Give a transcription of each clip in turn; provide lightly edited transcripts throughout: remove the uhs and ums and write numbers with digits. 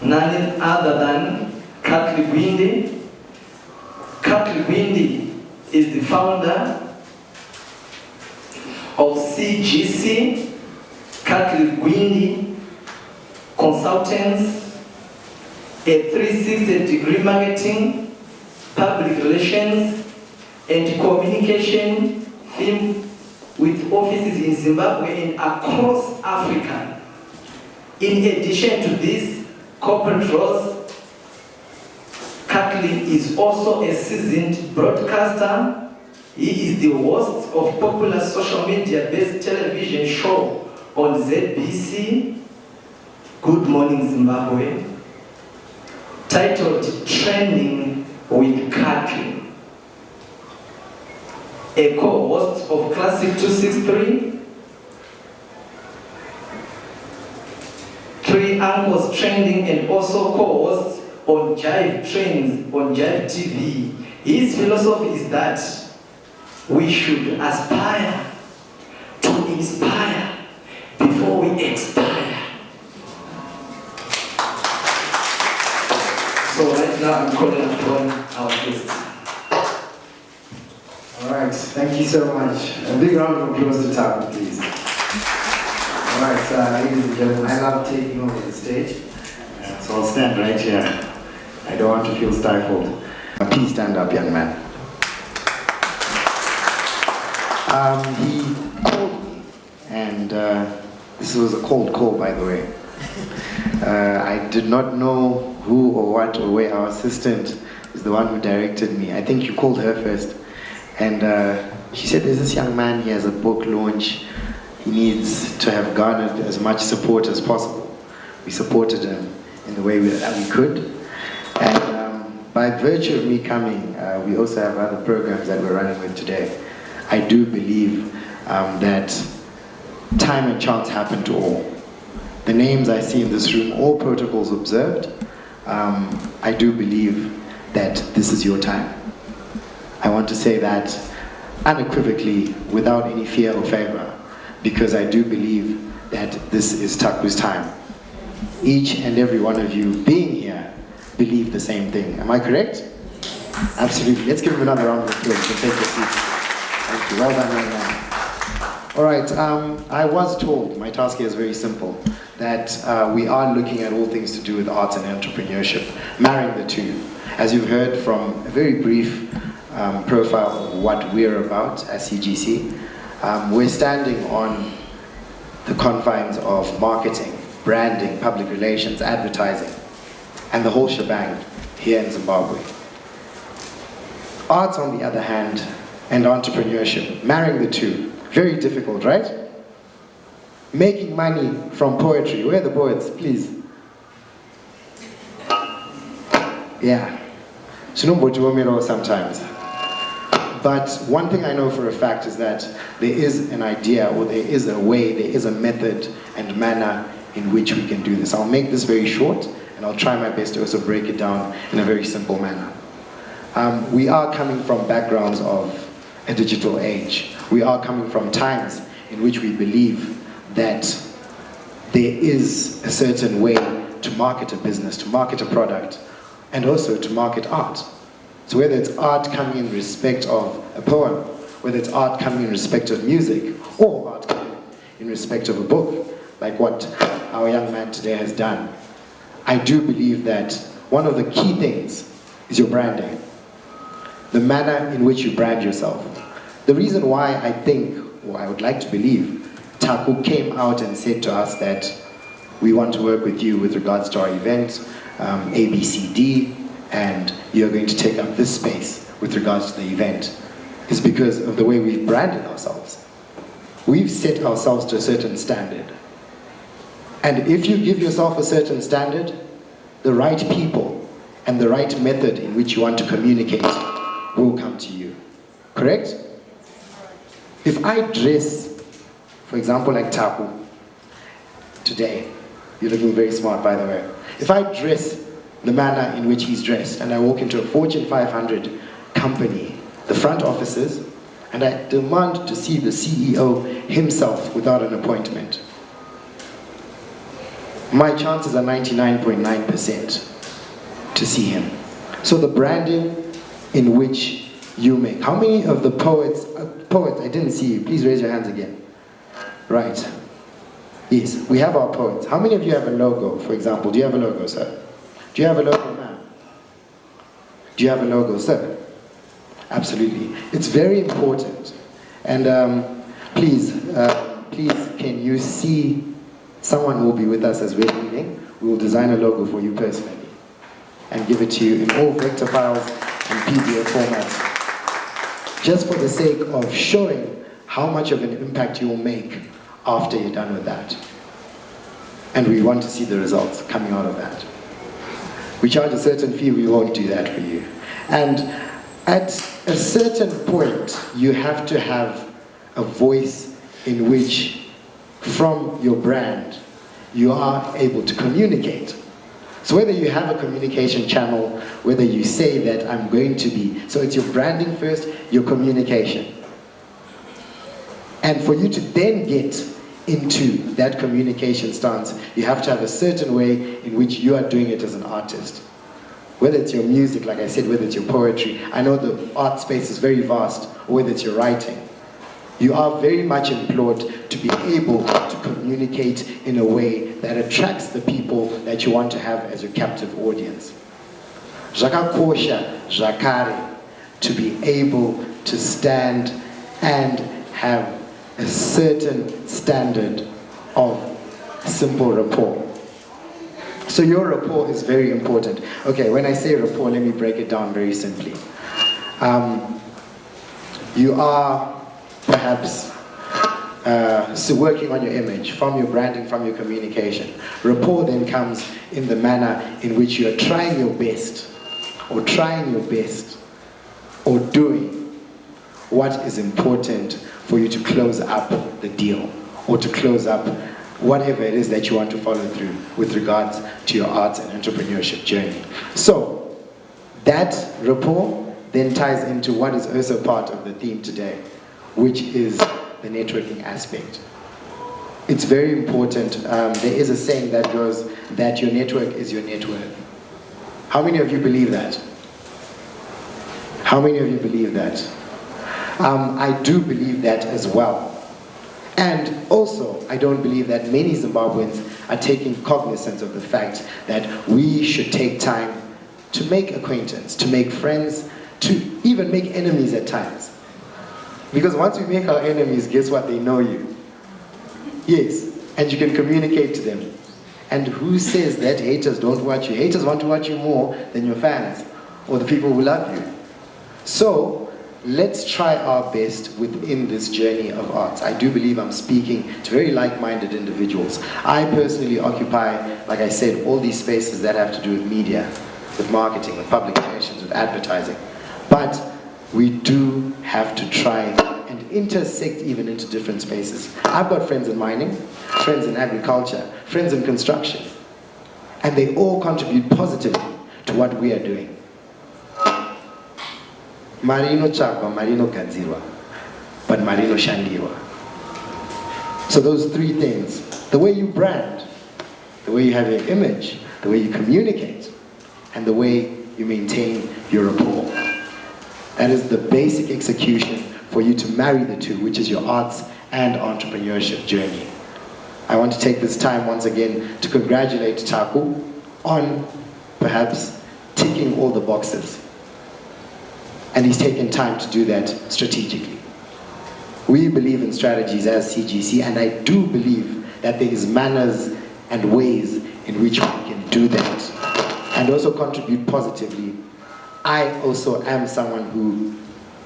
none other than Curtly Gwindi. Curtly Gwindi is the founder of CGC, Curtly Gwindi Consultants, a 360-degree marketing, public relations, and communication firm with offices in Zimbabwe and across Africa. In addition to this corporate roles, Curtly is also a seasoned broadcaster. He is the host of popular social media-based television show on ZBC, Good Morning Zimbabwe, titled Trending with Curtly. A co-host of Classic 263, Three Angles Trending, and also co-host on Jive Trends on Jive TV. His philosophy is that we should aspire to inspire before we expire. So right now I'm calling upon our guest. All right, thank you so much. A big round of applause to Taku, please. All right, ladies and gentlemen, I love taking over the stage. So I'll stand right here. I don't want to feel stifled. Please stand up, young man. He called me, and this was a cold call, by the way. I did not know who or what or where our assistant is the one who directed me. I think you called her first. And she said, there's this young man, he has a book launch. He needs to have garnered as much support as possible. We supported him in the way that we could. And by virtue of me coming, we also have other programs that we're running with today. I do believe that time and chance happen to all. The names I see in this room, all protocols observed. I do believe that this is your time. I want to say that unequivocally, without any fear or favor, because I do believe that this is Taku's time. Each and every one of you being here believe the same thing. Am I correct? Absolutely. Let's give him another round of applause. You can take your seats. Thank you. Well done, young man. All right. I was told, my task here is very simple, that we are looking at all things to do with arts and entrepreneurship, marrying the two. As you've heard from a very brief profile of what we're about at CGC. We're standing on the confines of marketing, branding, public relations, advertising, and the whole shebang here in Zimbabwe. Arts, on the other hand, and entrepreneurship, marrying the two, very difficult, right? Making money from poetry. Where are the poets, please? Yeah. Sometimes. But one thing I know for a fact is that there is an idea, or there is a way, there is a method and manner in which we can do this. I'll make this very short, and I'll try my best to also break it down in a very simple manner. We are coming from backgrounds of a digital age. We are coming from times in which we believe that there is a certain way to market a business, to market a product, and also to market art. So whether it's art coming in respect of a poem, whether it's art coming in respect of music, or art coming in respect of a book, like what our young man today has done, I do believe that one of the key things is your branding. The manner in which you brand yourself. The reason why I think, or I would like to believe, Taku came out and said to us that we want to work with you with regards to our event, ABCD, and you're going to take up this space with regards to the event, is because of the way we've branded ourselves. We've set ourselves to a certain standard. And if you give yourself a certain standard, the right people and the right method in which you want to communicate will come to you. Correct? If I dress, for example, like Taku today, you're looking very smart, by the way. If I dress the manner in which he's dressed, and I walk into a Fortune 500 company, the front offices, and I demand to see the CEO himself without an appointment, my chances are 99.9% to see him. So the branding in which you make. How many of the poets, I didn't see you, please raise your hands again. Right. Yes, we have our poets. How many of you have a logo, for example? Do you have a logo, sir? Do you have a logo, ma'am? Do you have a logo, sir? Absolutely. It's very important. And please, can you see someone who will be with us as we're leaving? We will design a logo for you personally and give it to you in all vector files and PDF formats, just for the sake of showing how much of an impact you will make after you're done with that. And we want to see the results coming out of that. We charge a certain fee, we won't do that for you. And at a certain point, you have to have a voice in which, from your brand, you are able to communicate. So whether you have a communication channel, whether you say that I'm going to be, so it's your branding first, your communication. And for you to then get into that communication stance, you have to have a certain way in which you are doing it as an artist. Whether it's your music, like I said, whether it's your poetry, I know the art space is very vast, or whether it's your writing. You are very much implored to be able to communicate in a way that attracts the people that you want to have as your captive audience. Zvakakosha zvakare, to be able to stand and have a certain standard of simple rapport. So your rapport is very important. Okay, when I say rapport, let me break it down very simply. You are perhaps working on your image, from your branding, from your communication. Rapport then comes in the manner in which you are trying your best, or doing what is important for you to close up the deal, or to close up whatever it is that you want to follow through with regards to your arts and entrepreneurship journey. So that rapport then ties into what is also part of the theme today, which is the networking aspect. It's very important. There is a saying that goes that your network is your net worth. How many of you believe that? How many of you believe that? I do believe that as well. And also, I don't believe that many Zimbabweans are taking cognizance of the fact that we should take time to make acquaintance, to make friends, to even make enemies at times. Because once we make our enemies, guess what? They know you. Yes, and you can communicate to them. And who says that haters don't watch you? Haters want to watch you more than your fans or the people who love you. So let's try our best within this journey of arts. I do believe I'm speaking to very like-minded individuals. I personally occupy, like I said, all these spaces that have to do with media, with marketing, with public relations, with advertising. But we do have to try and intersect even into different spaces. I've got friends in mining, friends in agriculture, friends in construction, and they all contribute positively to what we are doing. Marino chapa, marino gadzirwa, but marino shandiwa. So those three things, the way you brand, the way you have your image, the way you communicate, and the way you maintain your rapport. That is the basic execution for you to marry the two, which is your arts and entrepreneurship journey. I want to take this time once again to congratulate Taku on perhaps ticking all the boxes. And he's taken time to do that strategically. We believe in strategies as CGC, and I do believe that there is manners and ways in which we can do that and also contribute positively. I also am someone who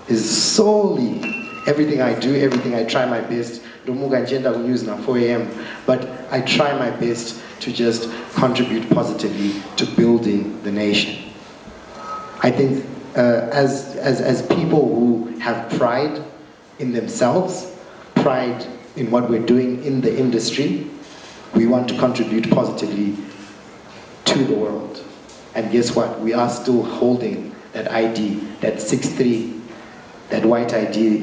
is solely, everything I do, everything I try my best, at 4 a.m., but I try my best to just contribute positively to building the nation. I think as people who have pride in themselves, pride in what we're doing in the industry, we want to contribute positively to the world. And guess what? We are still holding that ID, that 6'3", that white ID,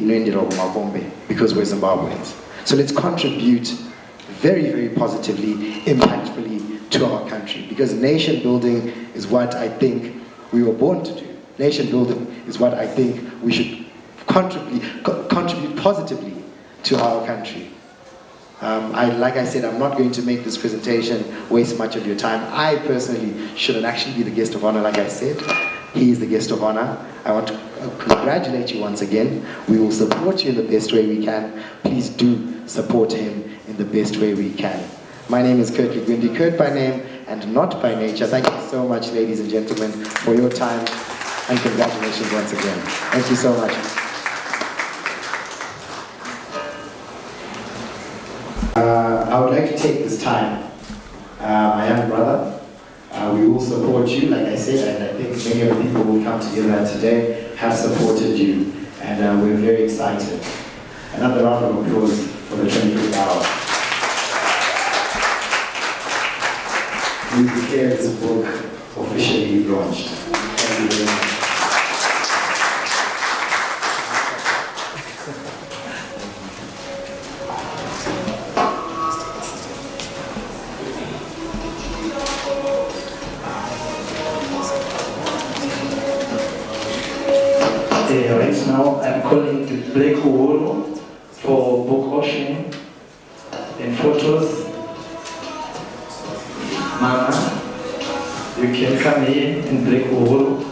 because we're Zimbabweans. So let's contribute very, very positively, impactfully to our country. Because nation building is what I think we were born to do. Nation building is what I think we should contribute positively to our country. Like I said, I'm not going to make this presentation waste much of your time. I personally shouldn't actually be the guest of honor, like I said. He is the guest of honor. I want to congratulate you once again. We will support you in the best way we can. Please do support him in the best way we can. My name is Curtly Gwindi, Kurt by name and not by nature. Thank you so much, ladies and gentlemen, for your time, and congratulations once again. Thank you so much. I would like to take this time, my young brother, we will support you, like I said, and I think many of the people who come together today have supported you, and we're very excited. Another round of applause for the 25th hour. We declare this book officially launched. Thank you very much. Right now, I'm calling the Gochero for book auction and photos. Mama, you can come here in Gochero.